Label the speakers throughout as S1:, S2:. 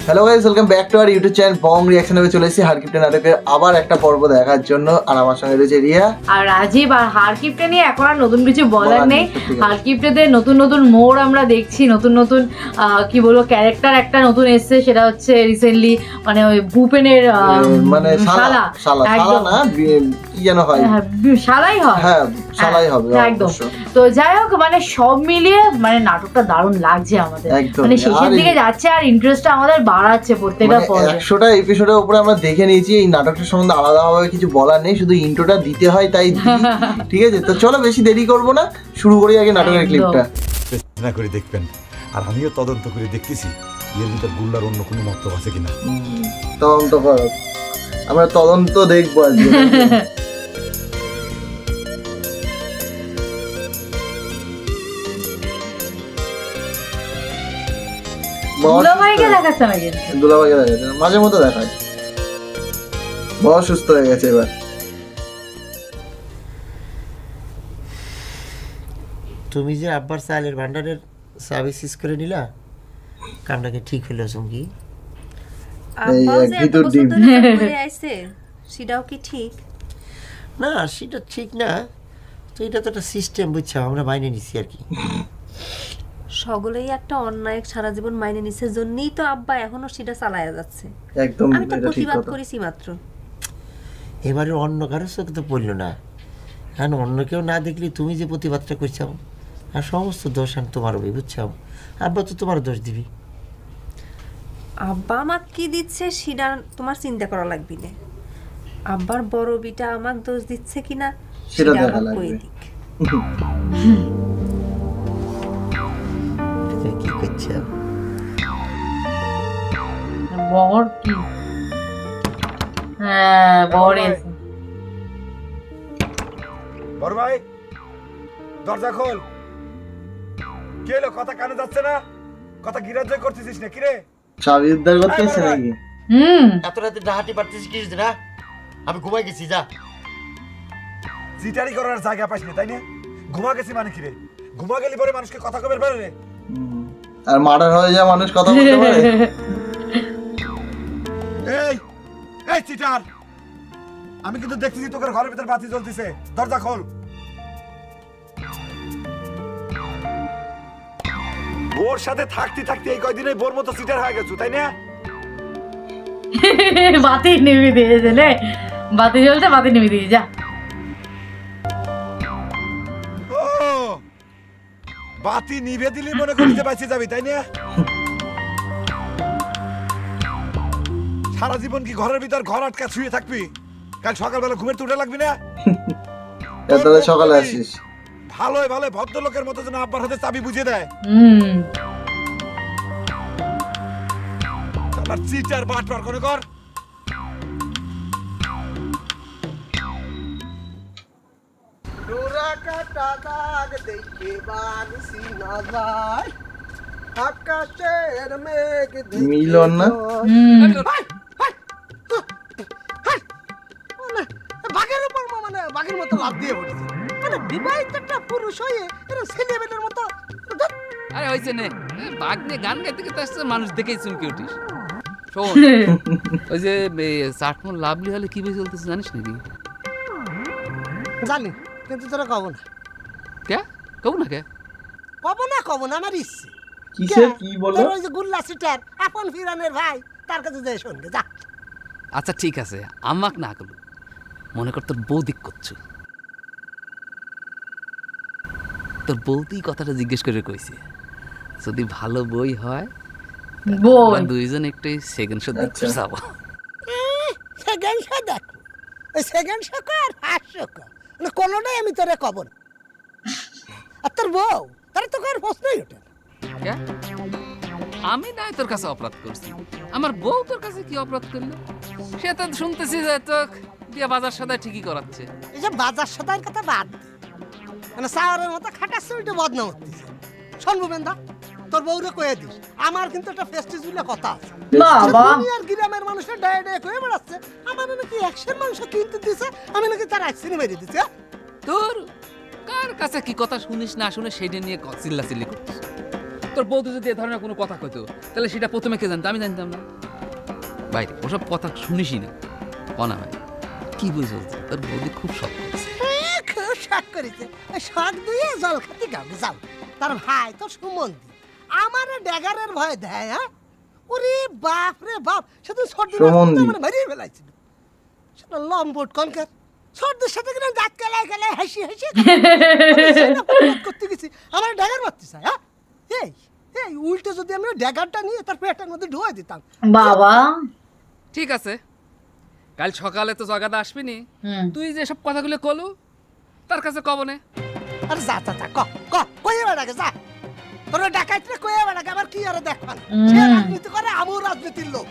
S1: Hello guys, welcome back to our YouTube channel Bong reaction. এ চলে এসেছি হারকিপ্টে নাটকের আবার একটা পর্ব দেখার জন্য। আর আমার সঙ্গে রয়েছে রিয়া
S2: আর রাজীব। আর হারকিপ্টে নিয়ে এখন আর নতুন কিছু বলার নেই। হারকিপ্টেতে নতুন নতুন মোড় আমরা দেখছি, নতুন নতুন কি বলবো ক্যারেক্টার একটা নতুন এসছে, সেটা হচ্ছে রিসেন্টলি মানে ওই ভূপেনের
S1: মানে শালা না কি যেন হয়,
S2: শালাই হয়,
S1: হ্যাঁ শালাই হবে
S2: একদম। তো যাই হোক, মানে সব মিলিয়ে মানে নাটকটা দারুণ লাগছে আমাদের, মানে শেষের দিকে যাচ্ছে আর ইন্টারেস্টটা আমাদের বাড়াচ্ছে প্রত্যেকটা পর্বে।
S1: 100টা এপিসোডের উপরে আমরা দেখে নিয়েছি। এই নাটকটার সম্বন্ধে আলাদাভাবে কিছু বলার নেই, শুধু ইন্ট্রোটা দিতে হয় তাই ঠিক আছে। তো চলো বেশি দেরি করবো না, শুরু করি আগে নাটকের ক্লিপটা।
S3: চেষ্টা করে দেখবেন, আর আমিও তদন্ত করে দেখতেছি এর ভিতর গুল্লার অন্য কোনো মতলব আছে কিনা।
S1: তদন্ত করো, আমরা তদন্ত দেখবো আজকে।
S2: দুলাভাইকে দেখাচ্ছে না, কিন্তু
S1: দুলাভাইকে দেখাচ্ছে না, মাঝে মধ্যে দেখায়। বড় সুস্থ হয়ে গেছে এবার।
S4: তুমি যে আব্বার চালের ভান্ডারের সার্ভিস শেষ করে নিলা, কামটাকে ঠিক হলো চুমকি?
S5: সেটাও কি ঠিক
S4: না? সেটা ঠিক না তো, এটা তো একটা সিস্টেম, বুঝছো, আমরা মাইনে নিছি আর কি।
S5: সকলেই একটা অন্যায় সারা জীবন মাইনে নিছে, জন্যই তো আব্বা এখনো সেটা চালায়া যাচ্ছে।
S1: একদম,
S5: আমি তো প্রতিবাদ করেছি মাত্র।
S4: এবারে অন্য কারো চোখে তো পড়লো না, কারণ অন্য কেউ না দেখলে তুমি যে প্রতিবাদটা করছো, আর সমস্ত দোষ আমি তোমার হবে, বুঝছো? আব্বা তো তোমার দোষ দিবি।
S5: আব্বা আমাকে কি দিচ্ছে সেটা তোমার চিন্তা করা লাগবে না। আব্বার বড় বিটা আমাকে দোষ দিচ্ছে কিনা
S1: সেটা দেখা লাগবে।
S4: কি করছো?
S2: বর কি? হ্যাঁ, বর এসে।
S3: বড় ভাই দরজা খোল। কে এলো? কথা কানে যাচ্ছে না? কথা গিরাজ করতেছিস না কি রে?
S1: চাবি উদ্ধার করতে এসে নাকি?
S4: এত রাতে ডাহাটি পারতেছিস কি না? আমি ঘুমাই গেছি, যা।
S3: জিটারি করার জায়গা পাইস না, তাই না? ঘুমা গেছি মানে কি রে? ঘুমা গেলি পরে মানুষকে কথা কবের পারে রে?
S1: আর মার্ডার হয়ে যায় মানুষ কথা বলতে পারে?
S3: এই এই চিটার, আমি কিন্তু দেখতেছি তোর ঘরের ভিতর বাতি জ্বলতিছে। দরজা খোল। ওর সাথে থাকতে থাকতে এই কয়দিনে বোর মতো চিটার হয়ে গেছো, তাই না?
S2: বাতি নিভে দিয়েছে রে, বাতি জ্বলছে, বাতি নিভে দিয়ে যা।
S3: ও বাতি নিভে দিলি মনে করতে বাইচে যাবি, তাই না? সারা জীবন কি ঘরের ভিতর ঘর আটকা শুয়ে থাকবি? কাল সকালবেলা ঘুমের তুলে লাগবি না?
S1: তাহলে সকালে আসিস।
S3: ভালোই ভালো ভদ্রলোকের মতো যেন আব্বার হাতে চাবি বুঝিয়ে দেয়। আমার চিটার বাটবার করে কর।
S6: ডোরা কাটা দাগ দেখে বানসি না যায়, আকাশের মেঘ
S1: মিলন না?
S6: বাঘের উপর মানে বাঘের মতো লাফ দিয়ে পড়েছে, মানে বিবাহিত একটা পুরুষ হয়ে এরা ছেলেমেয়েদের মতো।
S7: আরে হইছে নে, বাঘ নিয়ে গান গাইতে গেতে আসছে, মানুষ দেখেই চমকে উঠিস। শোন, ওই যে চাটমোহর লাভলি হলে কি বই চলতেছে জানিস নাকি?
S6: জানি, কিন্তু তোরা কব না।
S7: কে কব না? কে
S6: কব না, আমার ইচ্ছে।
S1: কিসের কি বলো?
S6: ওই যে গুল্লা সিটার আপন ফিরানের ভাই, তার কাছে যাই শুনবে যা।
S7: আচ্ছা ঠিক আছে, আমাক না করলো, মনে কর তোর বৌদিক করছো, তোর বৌদি কথাটা জিজ্ঞেস করে কইছে, যদি ভালো বই হয় দুইজন একটু সেকেন্ড শো দেখতে যাবো।
S6: সেকেন্ড শো দেখো, ওই সেকেন্ড শো কর, ফার্স্ট শো কর, মানে কোনোটাই আমি তোরে কব না। আর তোর বউ, তার তো কার প্রশ্নই ওঠে না।
S7: আমি নাই তোর কাছে অপরাধ করছি, আমার বউ তোর কাছে কি অপরাধ করলো? সে তো শুনতেছি যে তোর দিয়া বাজার সদাই ঠিকই করাচ্ছে।
S6: এই যে বাজার সদাইয়ের কথা বাদ, মানে সাওয়ারের মতো খাটাচ্ছে, ওইটা বদনাম হচ্ছে। শোন ভূপেন্দা, তোর বউরে কয়ে দিস আমার কিন্তু একটা ফেস্টিজ বলে কথা আছে। দুনিয়ার গ্রামের মানুষের ডায়ে ডায়ে কয়ে বেড়াচ্ছে আমার নাকি 100 মাংস কিনতে দিছে, আমি নাকি তার অ্যাক্সিডেন্ট মেরে দিছে।
S7: তোর কার কাছে কি কথা শুনিস না শুনে সেইটা নিয়ে চিল্লাচিল্লি করছিস? তোর বৌদি যদি এ ধরনের কোনো কথা কইতো তাহলে সেটা প্রথমে কে জানতো? আমি জানতাম না। বাইরে ওসব কথা শুনিসই না। অনা ভাই কি বুঝ চলছে, তোর বৌদি খুব শখ করছে।
S6: খুব শখ করেছে, শখ দিয়ে জল খাতি গাবে যাও। তার ভাই তো সুমন্দি আমার ড্যাগারের ভয় দেয়। হ্যাঁ ওরে বাপ রে বাপ, সেদিন সর্দির মারিয়ে ফেলাইছিল। সেটা লম্বট কনকার সর্দির সাথে কিনা দাঁত কেলায় কেলায় হাসি হাসি করতে গেছি, আমার ড্যাগার মারতে চাই। হ্যাঁ এই এই উল্টে যদি আমরা ড্যাগারটা নিয়ে তার পেটের মধ্যে ঢুয়ে দিতাম।
S2: বাবা
S7: ঠিক আছে, কাল সকালে তো জগাদা আসবি নি, তুই যে সব কথাগুলো কলু তার কাছে কবনে।
S6: আরে যা যা ক ক কইয়ে বেড়াকে যা, তোর ডাকাইতে কইয়ে বেড়াকে আবার কি আর দেখবান। সে রাজনীতি করে, আমিও রাজনীতির লোক।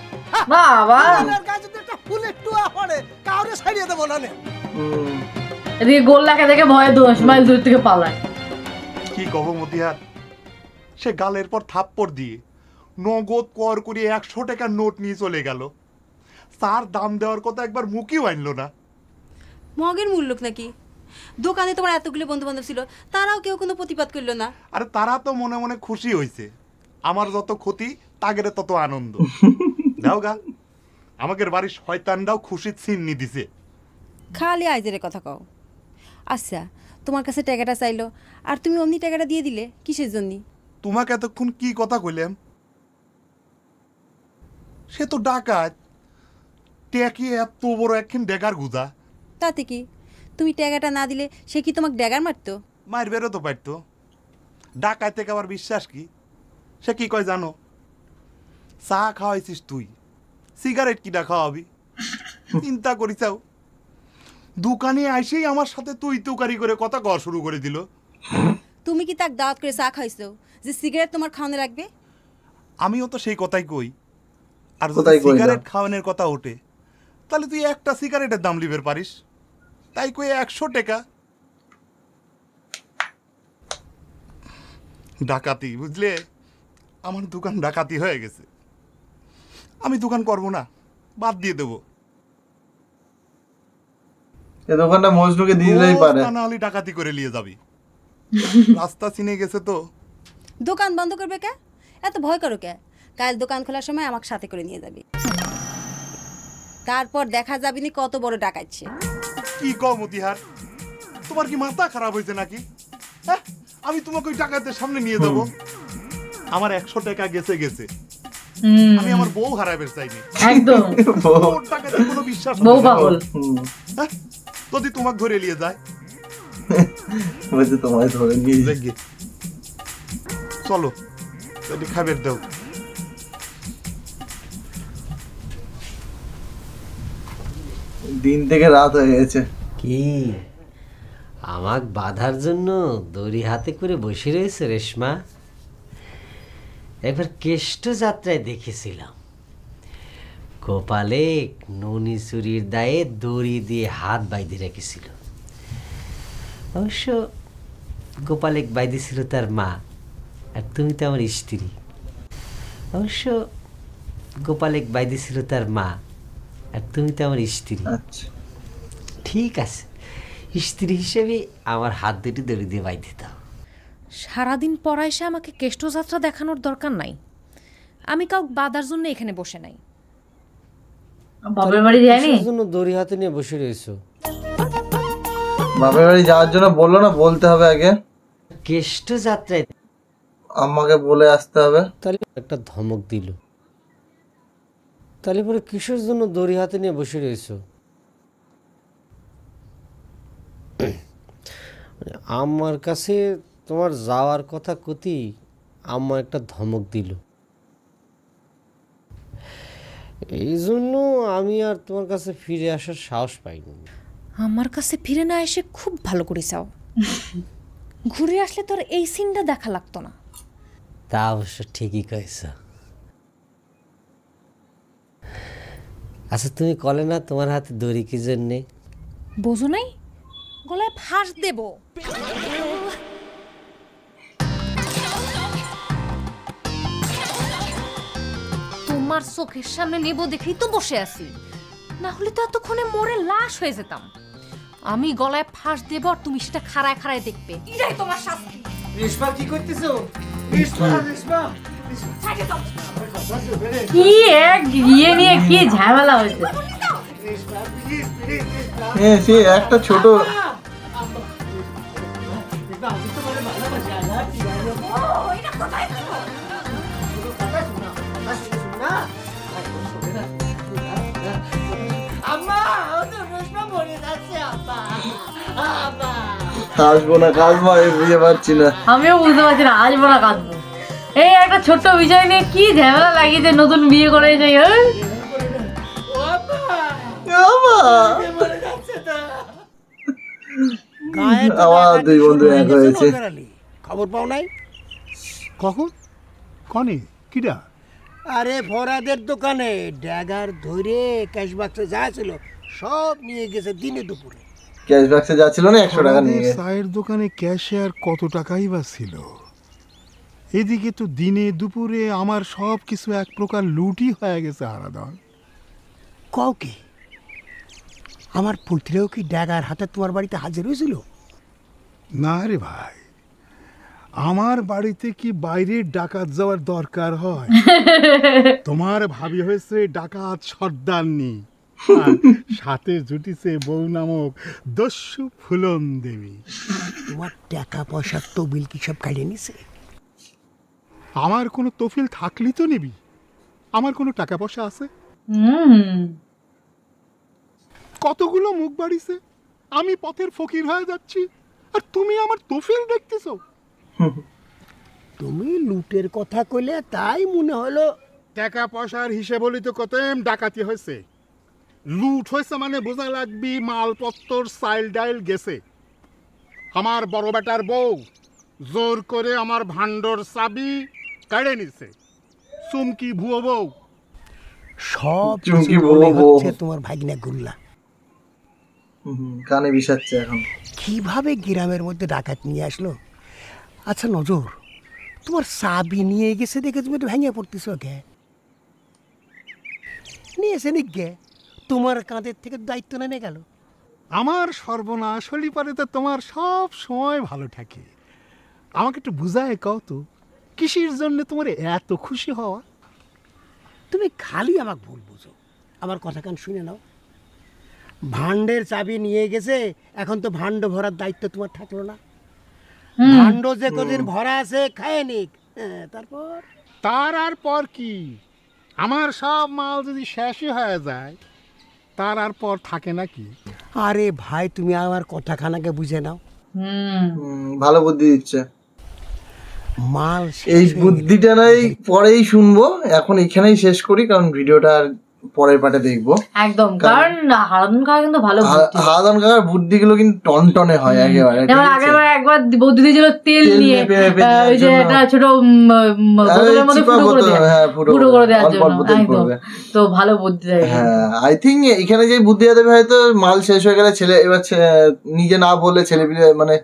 S2: বাবা
S6: আমার গায়ে যদি একটা ফুলের টুয়া পড়ে কাউরে ছাড়িয়ে দেবো না।
S2: এদিকে গোল্লাকে দেখে ভয়ে 10 মাইল দূর থেকে পালায়।
S8: কি কব মতিহার, সে গালের পর থাপ্পড় দিয়ে নগদ কর করে 100 টাকার নোট নিয়ে চলে গেল। তার দাম দেওয়ার কথা একবার মুখেও আনলো না।
S5: মগের মূল্য নাকি? দোকানে তোমার এতগুলো বন্ধু বান্ধব ছিল, তারাও কেউ কোনো প্রতিবাদ করলো না।
S8: আরে তারা তো মনে মনে খুশি হয়েছে, আমার যত ক্ষতি তাগের তত আনন্দ। দাও গা, আমাদের বাড়ির শয়তানটাও খুশির ছিন্নি দিছে।
S5: খালি আইজের কথা কও। আচ্ছা তোমার কাছে টাকাটা চাইলো আর তুমি অমনি টাকাটা দিয়ে দিলে কিসের জন্য?
S8: তোমাকে এতক্ষণ কি কথা কইলাম? সে তো ডাকাত, ট্যাকি এত বড় একখান ডেগার গুজা।
S5: তাতে কি, তুমি টাকাটা না দিলে সে কি তোমাকে ড্যাগার মারতো?
S8: মার বেরো তো পারতো। ডাকাত থেকে আবার বিশ্বাস কি? সে কি কয় জানো? চা খাওয়াইছিস তুই, সিগারেট কিনা খাওয়াবি? চিন্তা করিছাও, দোকানে আইসেই আমার সাথে তুই তুকারি করে কথা কওয়া শুরু করে দিল।
S5: তুমি কি তাক দাওয়াত করে চা খাইছো যে সিগারেট তোমার খাওয়ানো রাখবে?
S8: আমিও তো সেই কথাই কই। আর যদি সিগারেট খাওয়ানোর কথা ওঠে তাহলে তুই একটা সিগারেটের দাম লিবের পারিস, তাই কই 100 টাকা। ডাকাতি বুঝলে, আমার দোকান ডাকাতি হয়ে গেছে। আমি দোকান করব না, বাদ দিয়ে দেবো।
S1: এই দোকানটা মজনুকে দিয়ে দিলেই পারে,
S8: না হলে ডাকাতি করে নিয়ে যাবি। রাস্তা চিনে গেছে তো।
S5: দোকান বন্ধ করবে কে? এত ভয় করো কে? কাল দোকান খোলার সময় আমাকে সাথে করে নিয়ে যাবি, তারপর দেখা যাবি নি কত বড় ডাকাইছে।
S8: কি কও মতিহার, তোমার কি মাথা খারাপ হয়েছে নাকি? হ্যাঁ, আমি তোমাকে ওই ডাকাতের সামনে নিয়ে যাবো? আমার 100 টাকা গেছে গেছে, আমি আমার বউ হারাইবার চাইনি।
S2: একদম
S8: ওর টাকাতে কোনো বিশ্বাস
S2: বউ পাগল।
S8: হ্যাঁ, যদি তোমাকে ধরে নিয়ে যায়,
S1: বলছে তোমায় ধরে নিয়ে যায়।
S8: চলো যদি খাবার দাও।
S1: দিন থেকে রাত হয়ে গেছে।
S4: কি আমাক বাধার জন্য দড়ি হাতে করে বসে রয়েছে রেশমা? একবার কেষ্ট যাত্রায় দেখেছিলাম, গোপালে ননি চুরির দায়ে দড়ি দিয়ে হাত বাইধে রেখেছিল। অবশ্য গোপালেক বাইধেছিল তার মা, আর তুমি তো আমার স্ত্রী। অবশ্য গোপালেক বাইধেছিল তার মা, আর তুমি তো আমার স্ত্রী।
S1: আচ্ছা
S4: ঠিক আছে, স্ত্রী হিসেবে আমার হাত দুটি দড়ি দিয়ে বাইধে দাও।
S9: সারাদিন পড়া এসে আমাকে কেষ্টযাত্রা দেখানোর দরকার নাই, আমি কাউ বাধার জন্য এখানে বসে নাই।
S2: বাপের বাড়ি যায়নি
S4: জন্য দড়ি হাতে নিয়ে বসে রয়েছো?
S1: বাপের বাড়ি যাওয়ার জন্য বললো না, বলতে হবে আগে।
S4: কেষ্ট যাত্রায়
S1: আমাকে বলে আসতে হবে।
S4: তাহলে একটা ধমক দিল, তাহলে পরে কিসের জন্য দড়ি হাতে নিয়ে বসে রয়েছো? আমার কাছে তোমার যাওয়ার কথা কতি আম্মা একটা ধমক দিল, এই জন্য আমি আর তোমার কাছে ফিরে আসার সাহস পাইনি।
S9: আমার কাছে ফিরে না এসে খুব ভালো করে চাও, ঘুরে আসলে তোর এই সিনটা দেখা লাগতো না।
S4: তা অবশ্য ঠিকই কয়েছ। আচ্ছা তুমি কলে না তোমার হাতে দড়ি কি জন্যে?
S9: বোঝো নাই, গলায় ফাঁস দেব। তোমার চোখের সামনে নেব দেখেই তো বসে আছি, না হলে তো এতক্ষণে মরে লাশ হয়ে যেতাম। আমি গলায় ফাঁস দেব আর তুমি সেটা খাড়ায় খাড়ায় দেখবে, এটাই তোমার শাস্তি।
S6: রেশমা কি করতেছো? রেশমা রেশমা
S2: কি এক ইয়ে নিয়ে কি ঝামেলা হয়েছে।
S1: হ্যাঁ সে একটা ছোট আসবো না কাজমা বুঝতে পারছি না,
S2: আমিও বুঝতে পারছি না আসবো না কাঁদবো। এই একটা ছোট্ট বিষয় নিয়ে কি ঝামেলা লাগিয়েছে, নতুন বিয়ে করে যাই।
S1: আমার দুই বন্ধু এক হয়েছে।
S6: খবর পাও নাই?
S10: কখন কনে কিরা?
S6: আরে ফরাদের দোকানে ড্যাগার ধরে ক্যাশ বাক্সে যা ছিল সব নিয়ে গেছে দিনে দুপুরে।
S1: ক্যাশ বাক্সে যা ছিল না 100 টাকা নিয়ে গেছে।
S10: চায়ের দোকানে ক্যাশে আর কত টাকাই বা ছিল? এদিকে তো দিনে দুপুরে আমার সব কিছু এক প্রকার লুটই হয়ে গেছে হারাধন।
S6: কও কি আমার পুত্রেও কি ড্যাগার হাতে তোমার বাড়িতে হাজির হয়েছিল?
S10: না রে ভাই, আমার বাড়িতে কি বাইরে ডাকাত যাওয়ার দরকার হয়? তোমার ভাবি হয়েছে ডাকাত সর্দারনি, আর সাথে জুটিছে বউ নামক দস্যু ফুলন দেবী।
S6: তোমার টাকা পয়সার তবিল কি সব কাটিয়ে নিছে?
S10: আমার কোনো তফিল থাকলি তো নিবি, আমার কোনো টাকা পয়সা আছে? কতগুলো মুখ বাড়িছে, আমি পথের ফকির হয়ে যাচ্ছি, আর তুমি আমার তফিল দেখতেছো।
S6: তুমি লুটের কথা কইলে তাই মনে হলো।
S10: টাকা পয়সার হিসেব হলি তো কত ডাকাতি হয়েছে, লুট হয়েছে মানে বোঝা লাগবি মালপত্র সাইল ডাইল গেছে। আমার বড় বেটার বউ জোর করে আমার ভান্ডর চাবি কেড়ে নিছে। চুমকি ভুয়ো বউ,
S6: সব
S1: চুমকি ভুয়ো বউ
S6: হচ্ছে তোমার ভাগিনা গুল্লা।
S1: কানে বিষাচ্ছে এখন।
S6: কিভাবে গ্রামের মধ্যে ডাকাত নিয়ে আসলো? আচ্ছা নজর, তোমার চাবি নিয়ে গেছে দেখে তুমি একটু ভেঙে পড়তেছো কে? নিয়েছে নিক গে, তোমার কাঁধের থেকে দায়িত্ব নেমে গেল।
S10: আমার সর্বনাশ হলি পারে তো তোমার সব সময় ভালো থাকে। আমাকে একটু বুঝায় কও তো, কিসের জন্য তোমার এত খুশি হওয়া?
S6: তুমি খালি আমাকে ভুল বুঝো, আমার কথা কান শুনে নাও। ভান্ডের চাবি নিয়ে গেছে, এখন তো ভান্ড ভরার দায়িত্ব তোমার থাকলো না। ভান্ড যে কদিন ভরা আছে খায় নিক, তারপর
S10: তার আর পর কি? আমার সব মাল যদি শেষই হয়ে যায় তার আর পর থাকে নাকি?
S6: আরে ভাই তুমি আমার কথাখানাকে বুঝে নাও।
S1: ভালো বুদ্ধি দিচ্ছে।
S6: মাল
S1: এই বুদ্ধিটা নাই পরেই শুনবো, এখন এখানেই শেষ করি, কারণ ভিডিওটা আর পরের পার্টে দেখবো।
S2: একদম, কারণ হারাধন কাকা কিন্তু ভালো বুদ্ধি।
S1: হারাধন কাকার বুদ্ধিগুলো কিন্তু টনটনে হয় একেবারে।
S2: যেমন আগেরবার একবার বুদ্ধি দিয়েছিল তেল নিয়ে, ওই যে একটা ছোট বোতলের মধ্যে ফুটো করে দেওয়ার জন্য, একদম। তো ভালো বুদ্ধি দেয়।
S1: হ্যাঁ, আই থিঙ্ক এখানে যে বুদ্ধি দেবে হয়তো মাল শেষ হয়ে গেলে ছেলে এবার নিজে না বললে ছেলে মানে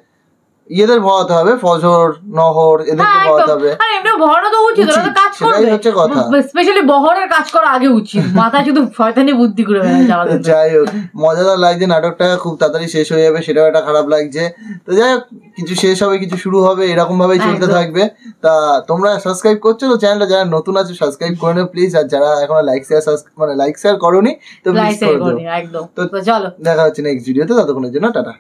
S1: ইয়েদের ভরাতে হবে, ফজর নহর এদেরকে ভরাতে হবে।
S2: আর এমনি ভরানো তো উচিত, ওরা তো কাজ করবে,
S1: সেটাই হচ্ছে কথা।
S2: স্পেশালি বহরের কাজ করা আগে উচিত, মাথায় শুধু শয়তানি বুদ্ধি করে বেড়ায়।
S1: যাই হোক, মজাদার লাগছে, নাটকটা খুব তাড়াতাড়ি শেষ হয়ে যাবে, সেটাও একটা খারাপ লাগছে। তো যাই হোক, কিছু শেষ হবে কিছু শুরু হবে, এরকম ভাবেই চলতে থাকবে। তা তোমরা সাবস্ক্রাইব করছো তো চ্যানেলটা, যারা নতুন আছে সাবস্ক্রাইব করে নাও প্লিজ, আর যারা এখনো লাইক শেয়ার করোনি তো প্লিজ করে দাও।
S2: একদম। তো চলো,
S1: দেখা হচ্ছে নেক্সট ভিডিওতে, ততক্ষণের জন্য টাটা।